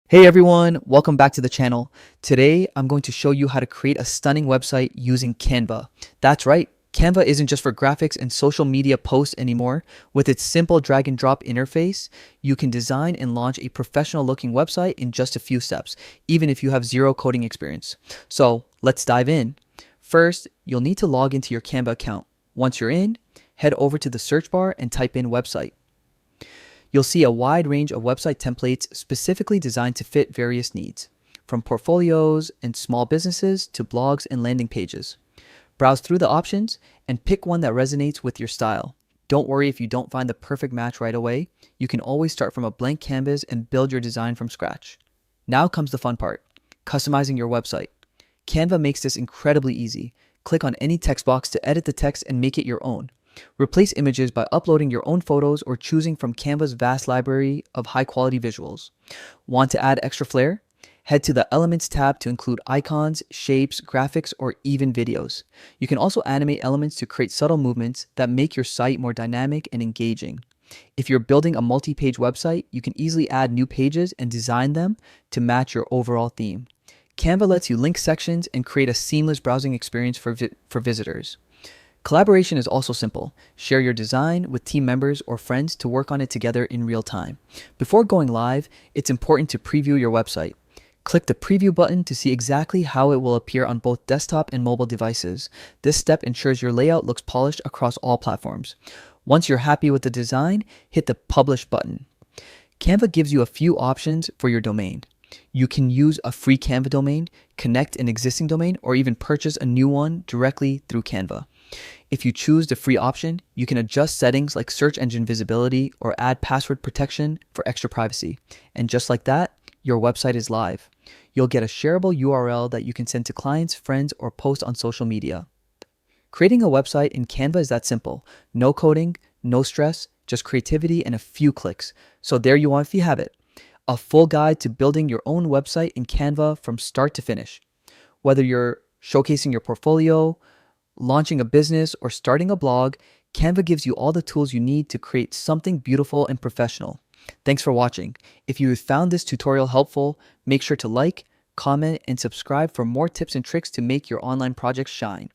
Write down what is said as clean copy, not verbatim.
Hey everyone, welcome back to the channel. Today, I'm going to show you how to create a stunning website using Canva. That's right, Canva isn't just for graphics and social media posts anymore. With its simple drag and drop interface, you can design and launch a professional looking website in just a few steps, even if you have zero coding experience. So let's dive in. First, you'll need to log into your Canva account. Once you're in, head over to the search bar and type in website. You'll see a wide range of website templates specifically designed to fit various needs, from portfolios and small businesses to blogs and landing pages. Browse through the options and pick one that resonates with your style. Don't worry if you don't find the perfect match right away. You can always start from a blank canvas and build your design from scratch. Now comes the fun part, customizing your website. Canva makes this incredibly easy. Click on any text box to edit the text and make it your own. Replace images by uploading your own photos or choosing from Canva's vast library of high-quality visuals. Want to add extra flair? Head to the Elements tab to include icons, shapes, graphics, or even videos. You can also animate elements to create subtle movements that make your site more dynamic and engaging. If you're building a multi-page website, you can easily add new pages and design them to match your overall theme. Canva lets you link sections and create a seamless browsing experience for visitors. Collaboration is also simple. Share your design with team members or friends to work on it together in real time. Before going live, it's important to preview your website. Click the preview button to see exactly how it will appear on both desktop and mobile devices. This step ensures your layout looks polished across all platforms. Once you're happy with the design, hit the publish button. Canva gives you a few options for your domain. You can use a free Canva domain, connect an existing domain, or even purchase a new one directly through Canva. If you choose the free option, you can adjust settings like search engine visibility or add password protection for extra privacy. And just like that, your website is live. You'll get a shareable URL that you can send to clients, friends, or post on social media. Creating a website in Canva is that simple. No coding, no stress, just creativity and a few clicks. So there you have it. A full guide to building your own website in Canva from start to finish. Whether you're showcasing your portfolio, launching a business, or starting a blog, Canva gives you all the tools you need to create something beautiful and professional. Thanks for watching. If you found this tutorial helpful, make sure to like, comment, and subscribe for more tips and tricks to make your online projects shine.